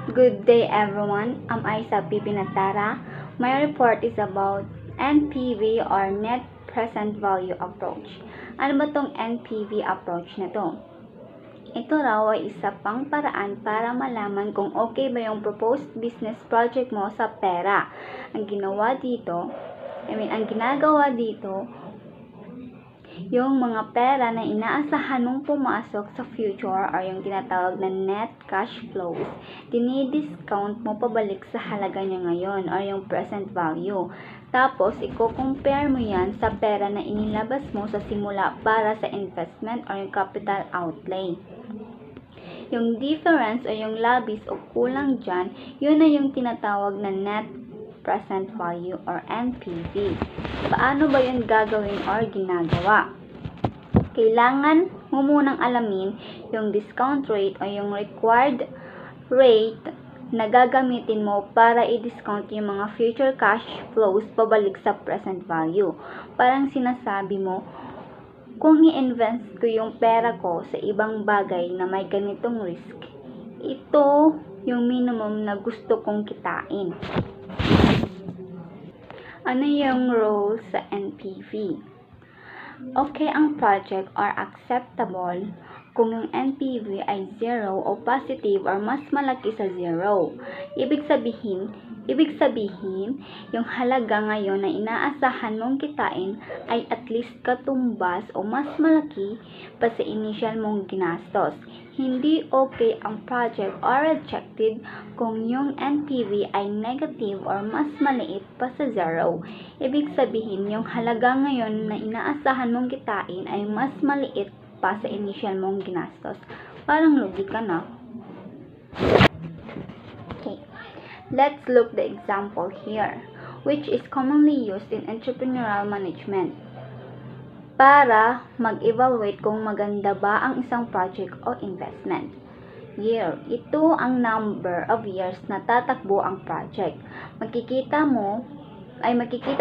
Good day everyone, I'm Isa P. Pinatara. My report is about NPV or Net Present Value Approach. Ano ba tong NPV approach na to? Ito raw ay isa pang paraan para malaman kung okay ba yung proposed business project mo sa pera. Ang ginagawa dito, yung mga pera na inaasahan mong pumasok sa future or yung tinatawag na net cash flows, dinidiscount mo pabalik sa halaga niya ngayon or yung present value. Tapos, i-compare mo yan sa pera na inilabas mo sa simula para sa investment or yung capital outlay. Yung difference o yung labis o kulang dyan, yun na yung tinatawag na net present value or NPV. Paano ba yun gagawin or ginagawa? Kailangan mo munang alamin yung discount rate o yung required rate na gagamitin mo para i-discount yung mga future cash flows pabalik sa present value. Parang sinasabi mo, kung i-invest ko yung pera ko sa ibang bagay na may ganitong risk, ito yung minimum na gusto kong kitain. Ano yung role sa NPV? Okay ang project or acceptable kung yung NPV ay 0 o positive or mas malaki sa 0. Ibig sabihin, yung halaga ngayon na inaasahan mong kitain ay at least katumbas o mas malaki pa sa initial mong ginastos. Hindi okay ang project or rejected kung yung NPV ay negative or mas maliit pa sa 0. Ibig sabihin, yung halaga ngayon na inaasahan mong kitain ay mas maliit pa sa initial mong ginastos. Parang lugi ka na. Okay. Let's look the example here, which is commonly used in entrepreneurial management para mag-evaluate kung maganda ba ang isang project o investment. Year. Ito ang number of years na tatakbo ang project. Makikita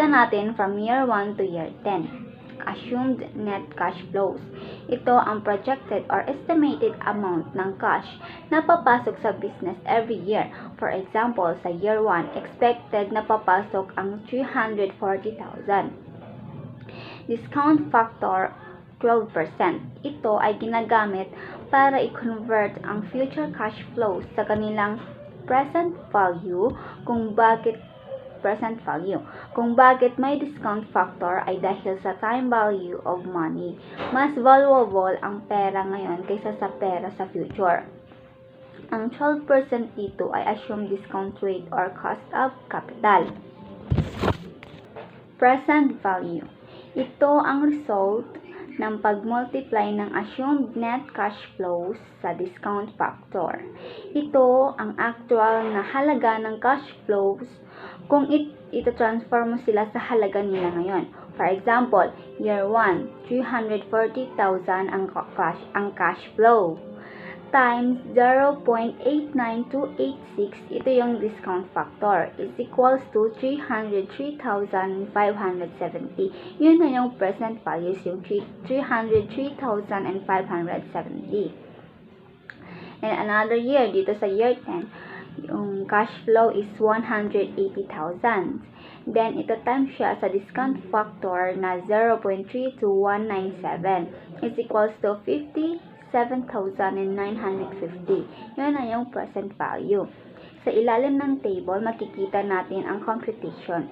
natin from year 1 to year 10. Assumed net cash flows. Ito ang projected or estimated amount ng cash na papasok sa business every year. For example, sa year 1, expected na papasok ang 340,000. Discount factor 12%. Ito ay ginagamit para i-convert ang future cash flows sa kanilang present value. Kung bakit may discount factor ay dahil sa time value of money. Mas valuable ang pera ngayon kaysa sa pera sa future. Ang 12% dito ay assumed discount rate or cost of capital. Present value. Ito ang result ng pag-multiply ng assumed net cash flows sa discount factor. Ito ang actual na halaga ng cash flows kung ito-transform mo sila sa halaga nila ngayon. For example, year 1, 340,000 ang cash flow times 0.89286, ito yung discount factor, is equals to 303,570. Yun na yung present values, yung 303,570. And another year, dito sa year 10, yung cash flow is 180,000. Then, ito times siya sa discount factor na 0.32197 is equals to 57,950. Yun na yung present value. Sa ilalim ng table, makikita natin ang computation.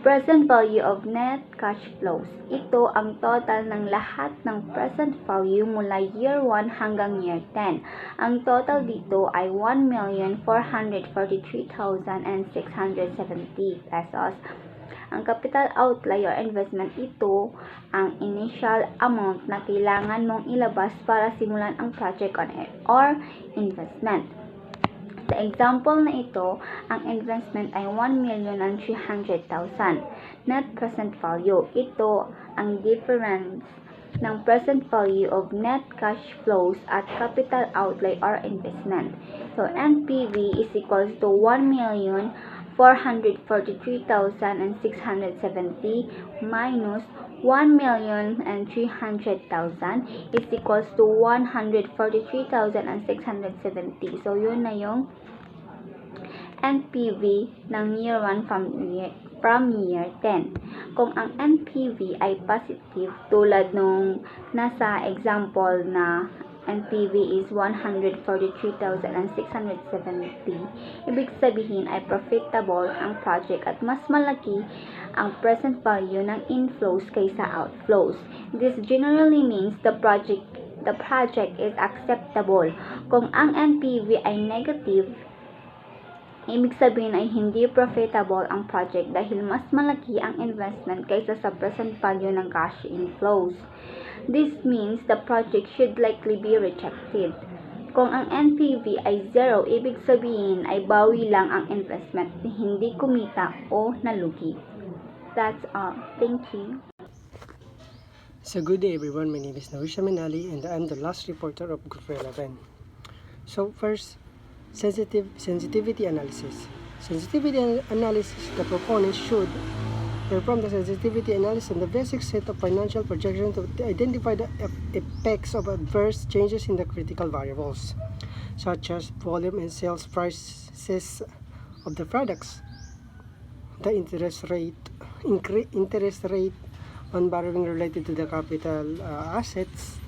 Present value of net cash flows. Ito ang total ng lahat ng present value mula year 1 hanggang year 10. Ang total dito ay 1,443,670 pesos. Ang capital outlay or investment, ito ang initial amount na kailangan mong ilabas para simulan ang project or investment. Sa example na ito, ang investment ay 1,300,000. Net present value. Ito ang difference ng present value of net cash flows at capital outlay or investment. So, NPV is equals to 1,443,670 minus 1,300,000 is equals to 143,670. So, yun na yung NPV ng year 1 from year 10. Kung ang NPV ay positive tulad nung nasa example na NPV is 143,670, ibig sabihin ay profitable ang project at mas malaki ang present value ng inflows kaysa outflows. This generally means the project is acceptable. Kung ang NPV ay negative, ibig sabihin ay hindi profitable ang project dahil mas malaki ang investment kaysa sa present value ng cash inflows. This means the project should likely be rejected. Kung ang NPV ay 0, ibig sabihin ay bawi lang ang investment, hindi kumita o nalugi. That's all. Thank you. So good day everyone, my name is Nawisha Menali and I'm the last reporter of Group 11. So first, sensitivity analysis. Sensitivity analysis, the proponents should perform the sensitivity analysis on the basic set of financial projections to identify the effects of adverse changes in the critical variables, such as volume and sales prices of the products, the interest rate on borrowing related to the capital assets,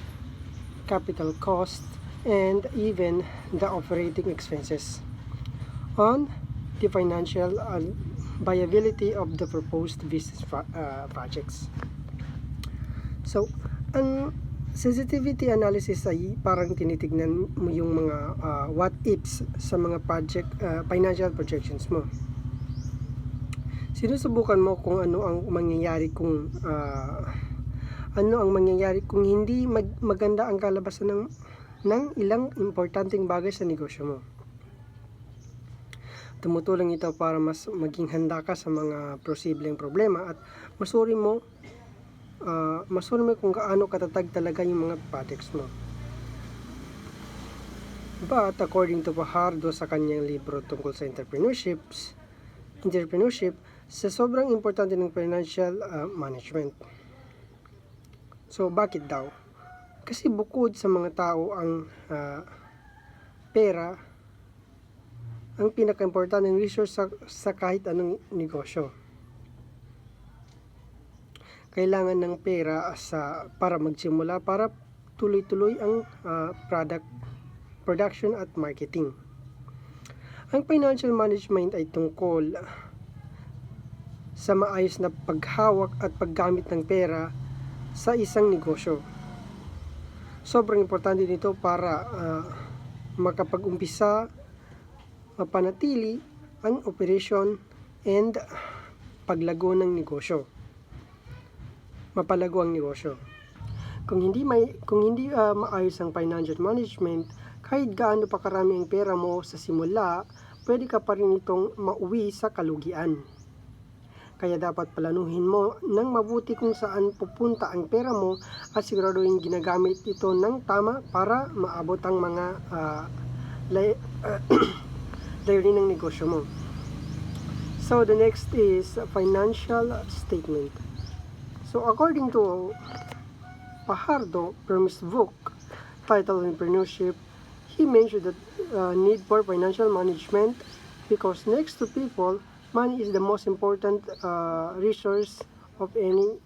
capital cost, and even the operating expenses on the financial viability of the proposed business projects. So, ang sensitivity analysis ay parang tinitignan mo yung mga what ifs sa mga financial projections mo. Sinusubukan mo kung ano ang mangyayari kung hindi maganda ang kalabasan ng ilang importanteng bagay sa negosyo mo. Tumutulong ito para mas maging handa ka sa mga posibleng problema at masuri mo kung gaano katatag talaga yung mga projects mo. But according to Fajardo sa kanyang libro tungkol sa entrepreneurship, sa sobrang importante ng financial management. So bakit daw? Kasi bukod sa mga tao ang pera ang pinaka-importanteng resource sa kahit anong negosyo. Kailangan ng pera para magsimula, para tuloy-tuloy ang production at marketing. Ang financial management ay tungkol sa maayos na paghawak at paggamit ng pera sa isang negosyo. Sobrang importante nito para makapag-umpisa, mapanatili ang operation and paglago ng negosyo. Mapalago ang negosyo. Kung hindi maayos ang financial management, kahit gaano pa karami ang pera mo sa simula, pwede ka pa rin itong mauwi sa kalugian. Kaya dapat planuhin mo ng mabuti kung saan pupunta ang pera mo at siguraduhin ginagamit ito ng tama para maabot ang mga layunin ng negosyo mo. So the next is financial statement. So according to Fajardo from his book titled Entrepreneurship, he mentioned that need for financial management because next to people, money is the most important resource of any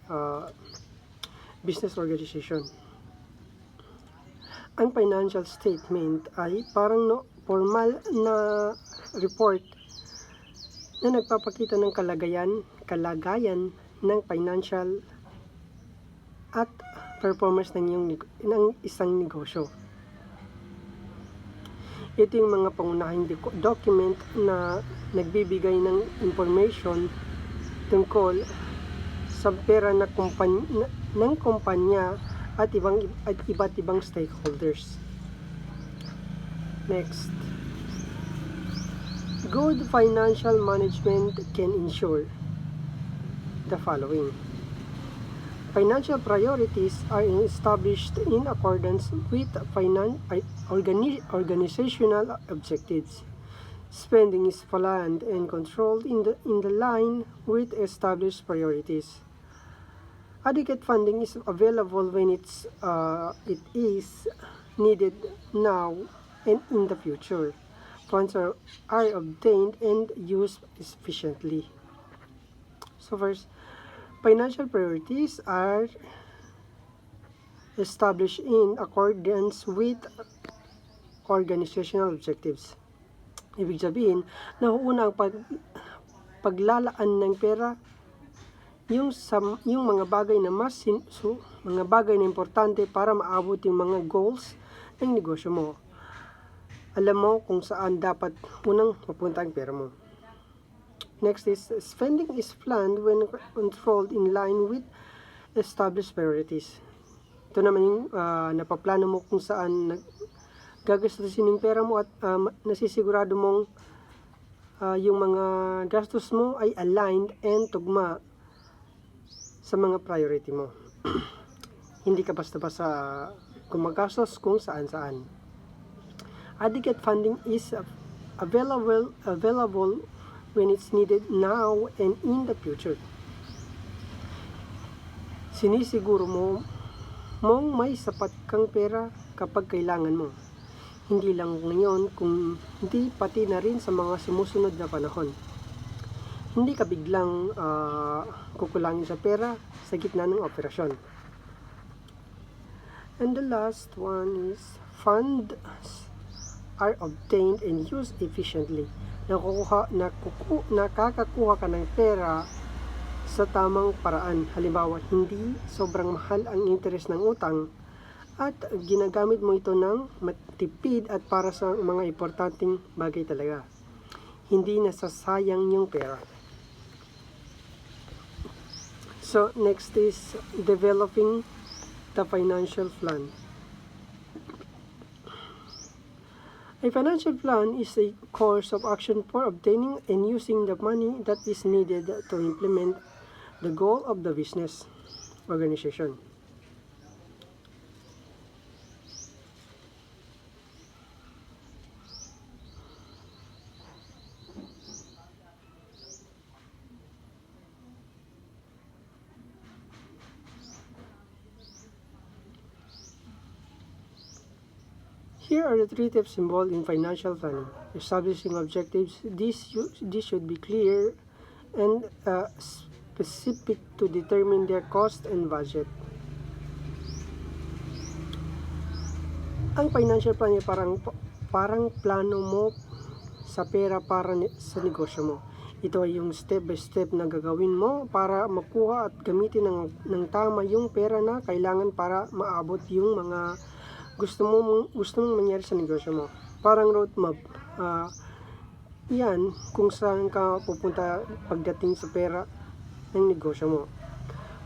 business organization. Ang financial statement ay parang formal na report na nagpapakita ng kalagayan ng financial at performance ng isang negosyo. Ito yung mga pangunahing document na nagbibigay ng information tungkol sa pera ng kumpanya at iba't ibang stakeholders. Next, good financial management can ensure the following. Financial priorities are established in accordance with organizational objectives. Spending is planned and controlled in the line with established priorities. Adequate funding is available when it is needed now and in the future. funds are obtained and used efficiently. So first, financial priorities are established in accordance with organizational objectives. Ibig sabihin, nauuna ang paglalaan ng pera yung mga bagay na mga bagay na importante para maabot yung mga goals ng negosyo mo. Alam mo kung saan dapat unang mapunta ang pera mo. Next is, spending is planned when controlled in line with established priorities. Ito naman yung napaplano mo kung saan gagastusin yung pera mo at nasisigurado mong yung mga gastos mo ay aligned and tugma sa mga priority mo. Hindi ka basta-basta gumagastos kung saan-saan. Adequate funding is available when it's needed now and in the future. Sinisiguro mong may sapat kang pera kapag kailangan mo. Hindi lang ngayon, kundi pati na rin sa mga sumusunod na panahon. Hindi ka biglang kukulangin sa pera sa gitna ng operasyon. And the last one is, funds are obtained and used efficiently. Nakakakuha ka ng pera sa tamang paraan. Halimbawa, hindi sobrang mahal ang interest ng utang at ginagamit mo ito ng matipid at para sa mga importanteng bagay talaga. Hindi nasasayang yung pera. So, next is developing the financial plan. A financial plan is a course of action for obtaining and using the money that is needed to implement the goal of the business organization. Here are the 3 tips involved in financial planning. Establishing objectives. This should be clear and specific to determine their cost and budget. Ang financial plan ay parang plano mo sa pera para sa negosyo mo. Ito ay yung step by step na gagawin mo para makuha at gamitin ng tama yung pera na kailangan para maabot yung mga gusto mong mangyari sa negosyo mo. Parang roadmap. Yan kung saan ka pupunta pagdating sa pera ng negosyo mo.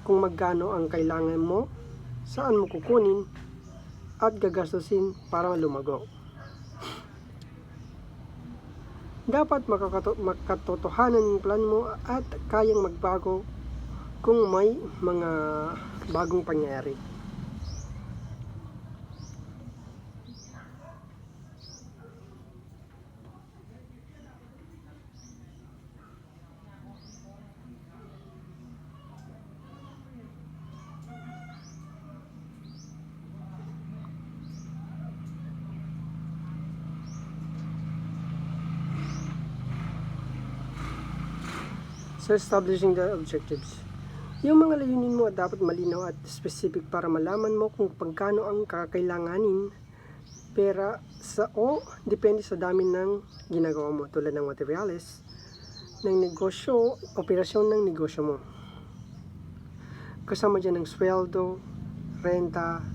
Kung magkano ang kailangan mo, saan mo kukunin at gagastusin para lumago. Dapat makatotohanan yung plan mo at kayang magbago kung may mga bagong pangyayari. So, establishing the objectives. Yung mga layunin mo dapat malinaw at specific para malaman mo kung pagkano ang kakailanganin pera depende sa dami ng ginagawa mo, tulad ng materyales ng negosyo, operasyon ng negosyo mo. Kasama dyan ng sweldo, renta,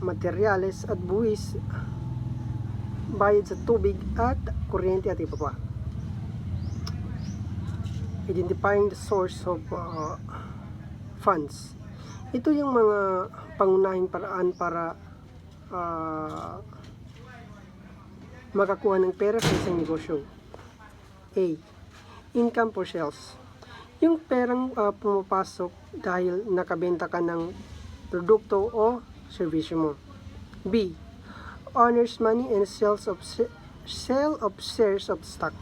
materyales at buwis, bayad sa tubig at kuryente at iba pa. Identifying the source of funds. Ito yung mga pangunahing paraan para makakuha ng pera sa isang negosyo. A. Income for sales. Yung perang pumapasok dahil nakabenta ka ng produkto o serbisyo mo. B. Owner's money and sale of shares of stock.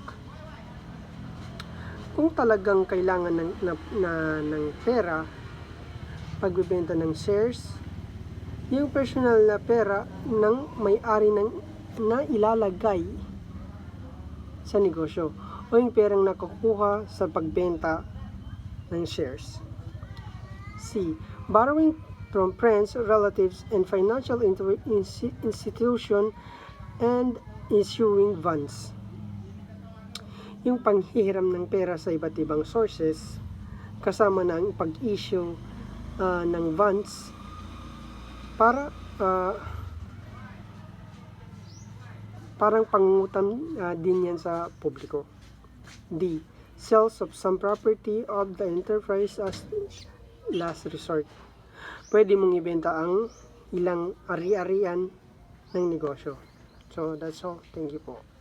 Kung talagang kailangan ng pera, pagbebenta ng shares, yung personal na pera ng may-ari ng na ilalagay sa negosyo o yung perang nakukuha sa pagbenta ng shares. C. Borrowing from friends, relatives, and financial institution and issuing bonds. Yung panghihiram ng pera sa iba't ibang sources kasama na ang pag-issue ng bonds para parang pangungutang din yan sa publiko. D. Sales of some property of the enterprise as last resort. Pwede mong ibenta ang ilang ari-arian ng negosyo. So, that's all. Thank you po.